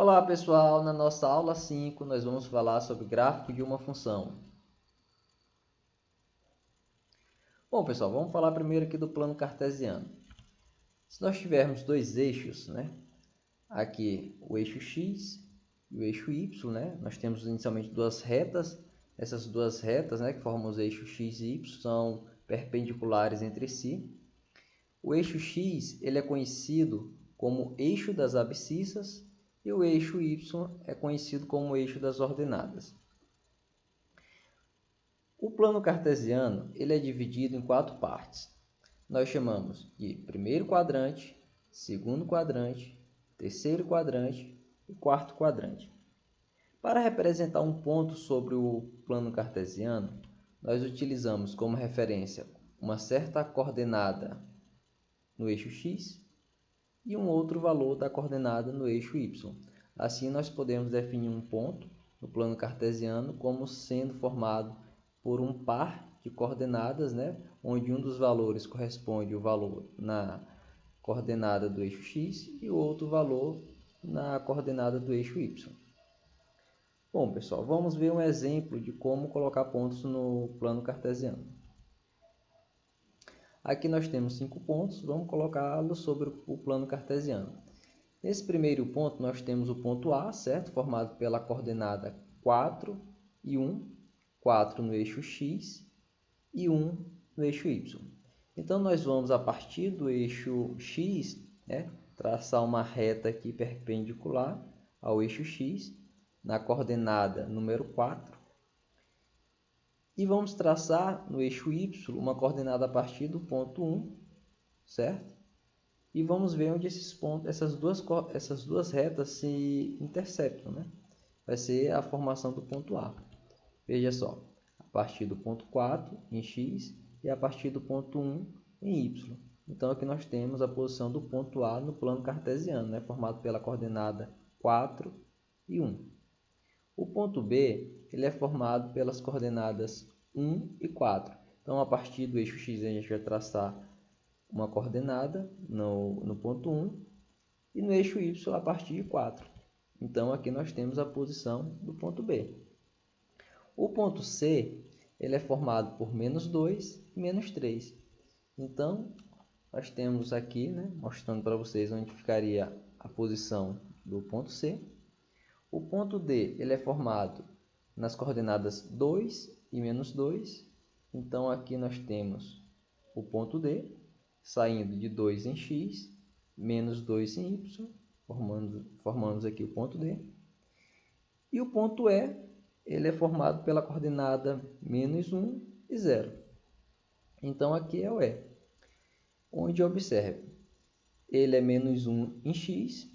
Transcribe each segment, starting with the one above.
Olá pessoal, na nossa aula 5 nós vamos falar sobre gráfico de uma função. Bom pessoal, vamos falar primeiro aqui do plano cartesiano. Se nós tivermos dois eixos, aqui o eixo x e o eixo y, nós temos inicialmente duas retas. Essas duas retas, que formam os eixos x e y, são perpendiculares entre si. O eixo x ele é conhecido como eixo das abscissas e o eixo y é conhecido como eixo das ordenadas. O plano cartesiano ele é dividido em quatro partes. Nós chamamos de primeiro quadrante, segundo quadrante, terceiro quadrante e quarto quadrante. Para representar um ponto sobre o plano cartesiano, nós utilizamos como referência uma certa coordenada no eixo x e um outro valor da coordenada no eixo y. Assim, nós podemos definir um ponto no plano cartesiano como sendo formado por um par de coordenadas, onde um dos valores corresponde ao valor na coordenada do eixo x e o outro valor na coordenada do eixo y. Bom, pessoal, vamos ver um exemplo de como colocar pontos no plano cartesiano. Aqui nós temos 5 pontos, vamos colocá-los sobre o plano cartesiano. Nesse primeiro ponto, nós temos o ponto A, certo? Formado pela coordenada 4 e 1, 4 no eixo x e 1 no eixo y. Então, nós vamos, a partir do eixo x, traçar uma reta aqui perpendicular ao eixo x, na coordenada número 4. E vamos traçar no eixo y uma coordenada a partir do ponto 1, certo? E vamos ver onde essas duas retas se interceptam, Vai ser a formação do ponto A. Veja só, a partir do ponto 4 em x e a partir do ponto 1 em y. Então, aqui nós temos a posição do ponto A no plano cartesiano, formado pela coordenada 4 e 1. O ponto B ele é formado pelas coordenadas 1 e 4. Então, a partir do eixo x, a gente vai traçar uma coordenada no ponto 1 e no eixo y a partir de 4. Então, aqui nós temos a posição do ponto B. O ponto C ele é formado por menos 2 e menos 3. Então, nós temos aqui, mostrando para vocês onde ficaria a posição do ponto C. O ponto D ele é formado nas coordenadas 2 e menos 2. Então, aqui nós temos o ponto D, saindo de 2 em x, menos 2 em y, formamos aqui o ponto D. E o ponto E ele é formado pela coordenada menos 1 e 0. Então, aqui é o E, onde observe, ele é menos 1 em x.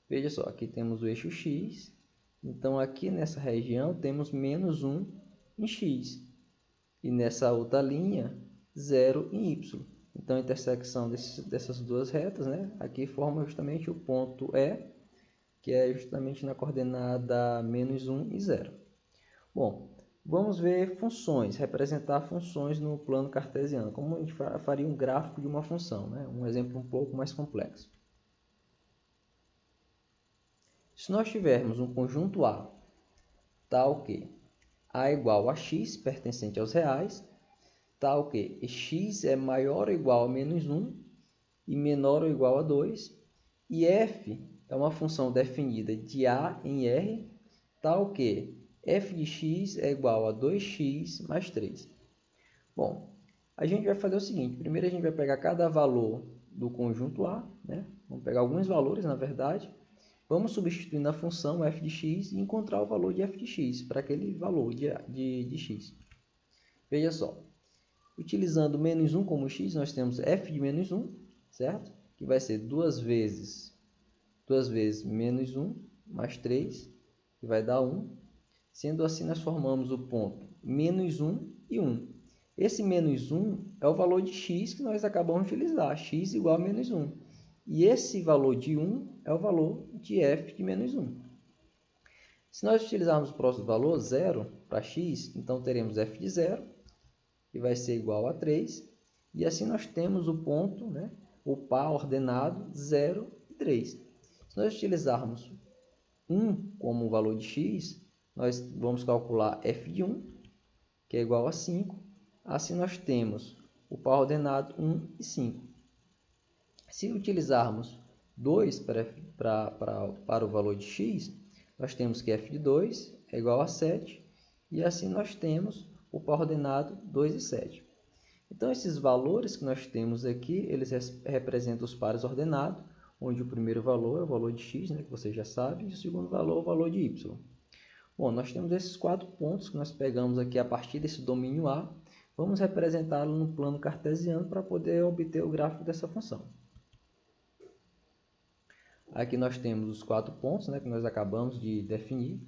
Veja só, aqui temos o eixo x. Então, aqui nessa região, temos menos 1 em x. E nessa outra linha, 0 em y. Então, a intersecção dessas duas retas, aqui forma justamente o ponto E, que é justamente na coordenada menos 1 e 0. Bom, vamos ver funções, representar funções no plano cartesiano. Como a gente faria um gráfico de uma função, um exemplo um pouco mais complexo. Se nós tivermos um conjunto A, tal que A igual a x, pertencente aos reais, tal que x é maior ou igual a menos 1 e menor ou igual a 2, e f é uma função definida de A em R, tal que f de x é igual a 2x mais 3. Bom, a gente vai fazer o seguinte, primeiro a gente vai pegar cada valor do conjunto A, vamos pegar alguns valores, na verdade, vamos substituir na função f de x e encontrar o valor de f de x para aquele valor de x. Veja só, utilizando menos 1 como x, nós temos f de menos 1, certo? Que vai ser 2 vezes menos 1 mais 3, que vai dar 1. Sendo assim, nós formamos o ponto menos 1 e 1. Esse menos 1 é o valor de x que nós acabamos de utilizar, x igual a menos 1. E esse valor de 1 é o valor de f de menos 1. Se nós utilizarmos o próximo valor, 0, para x, então teremos f de 0, que vai ser igual a 3. E assim nós temos o ponto, o par ordenado 0 e 3. Se nós utilizarmos 1 como valor de x, nós vamos calcular f de 1, que é igual a 5. Assim nós temos o par ordenado 1 e 5. Se utilizarmos 2 para o valor de x, nós temos que f de 2 é igual a 7, e assim nós temos o par ordenado 2 e 7. Então, esses valores que nós temos aqui, eles representam os pares ordenados, onde o primeiro valor é o valor de x, né, que você já sabe, e o segundo valor é o valor de y. Bom, nós temos esses 4 pontos que nós pegamos aqui a partir desse domínio A. Vamos representá-lo no plano cartesiano para poder obter o gráfico dessa função. Aqui nós temos os 4 pontos, né, que nós acabamos de definir.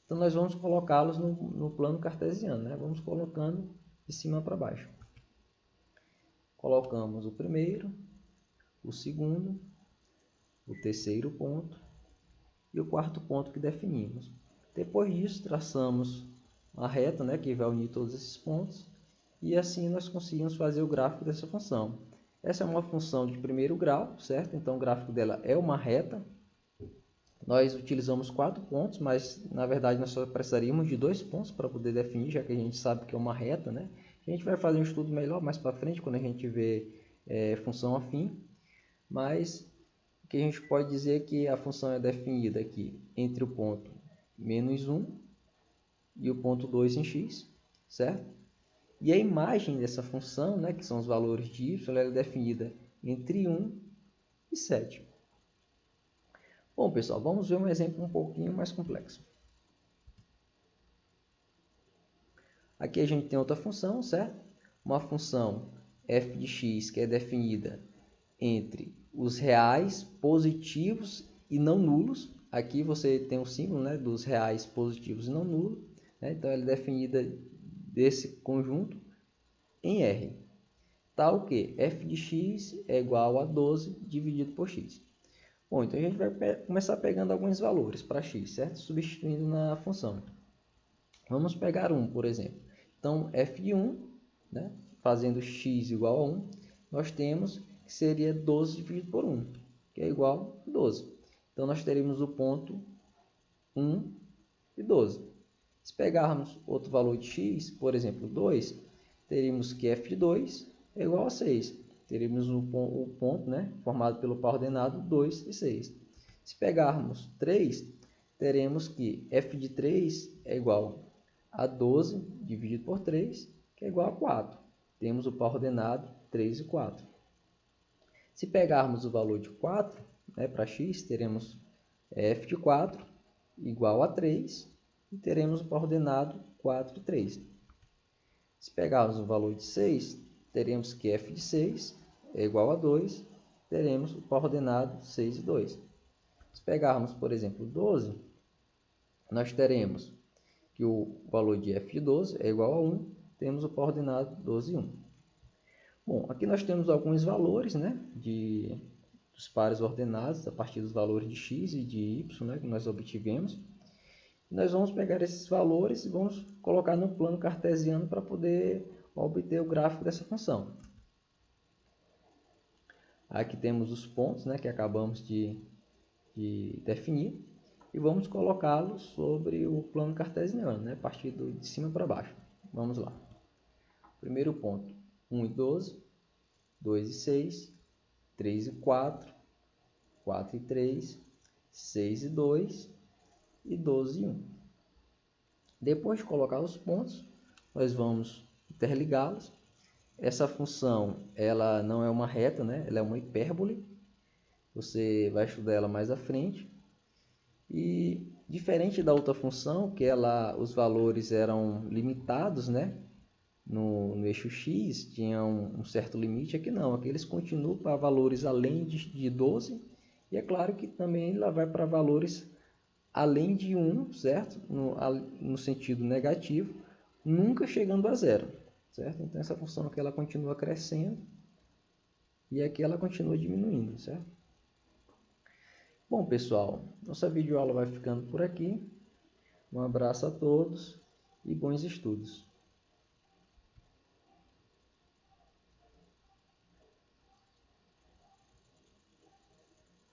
Então, nós vamos colocá-los no plano cartesiano, né? Vamos colocando de cima para baixo. Colocamos o primeiro, o segundo, o terceiro ponto e o quarto ponto que definimos. Depois disso, traçamos uma reta, né, que vai unir todos esses pontos, e assim nós conseguimos fazer o gráfico dessa função. Essa é uma função de primeiro grau, certo? Então o gráfico dela é uma reta. Nós utilizamos 4 pontos, mas na verdade nós só precisaríamos de 2 pontos para poder definir, já que a gente sabe que é uma reta, né? A gente vai fazer um estudo melhor mais para frente, quando a gente vê função afim. Mas o que a gente pode dizer é que a função é definida aqui entre o ponto menos 1 e o ponto 2 em x, certo? E a imagem dessa função, né, que são os valores de y, ela é definida entre 1 e 7. Bom, pessoal, vamos ver um exemplo um pouquinho mais complexo. Aqui a gente tem outra função, certo? Uma função f de x que é definida entre os reais, positivos e não nulos. Aqui você tem o símbolo, né, dos reais, positivos e não nulos. Né? Então, ela é definida desse conjunto em R. Tal que f de x é igual a 12 dividido por x. Bom, então a gente vai começar pegando alguns valores para x, certo? Substituindo na função. Vamos pegar 1, por exemplo. Então, f de 1, né, fazendo x igual a 1, nós temos que seria 12 dividido por 1, que é igual a 12. Então, nós teremos o ponto 1 e 12. Se pegarmos outro valor de x, por exemplo, 2, teríamos que f de 2 é igual a 6. Teremos o ponto, né, formado pelo par ordenado 2 e 6. Se pegarmos 3, teremos que f de 3 é igual a 12 dividido por 3, que é igual a 4. Temos o par ordenado 3 e 4. Se pegarmos o valor de 4, né, para x, teremos f de 4 igual a 3 e teremos o par ordenado 4 e 3. Se pegarmos o valor de 6, teremos que f de 6 é igual a 2, teremos o par ordenado 6 e 2. Se pegarmos, por exemplo, 12, nós teremos que o valor de f de 12 é igual a 1, temos o par ordenado 12 e 1. Bom, aqui nós temos alguns valores, né, dos pares ordenados a partir dos valores de x e de y, né, que nós obtivemos. Nós vamos pegar esses valores e vamos colocar no plano cartesiano para poder obter o gráfico dessa função. Aqui temos os pontos, né, que acabamos de definir, e vamos colocá-los sobre o plano cartesiano, né, a partir de cima para baixo. Vamos lá. Primeiro ponto, 1 e 12, 2 e 6, 3 e 4, 4 e 3, 6 e 2 e 12 e 1. Depois de colocar os pontos, nós vamos interligá-los. Essa função, ela não é uma reta, né? Ela é uma hipérbole. Você vai estudar ela mais à frente. E diferente da outra função, que os valores eram limitados, né? No eixo x, tinha um certo limite. Aqui não, aqui eles continuam para valores além de 12. E é claro que também ela vai para valores além de 1, certo? No sentido negativo, nunca chegando a zero, certo? Então, essa função aqui ela continua crescendo e aqui ela continua diminuindo, certo? Bom, pessoal, nossa videoaula vai ficando por aqui. Um abraço a todos e bons estudos.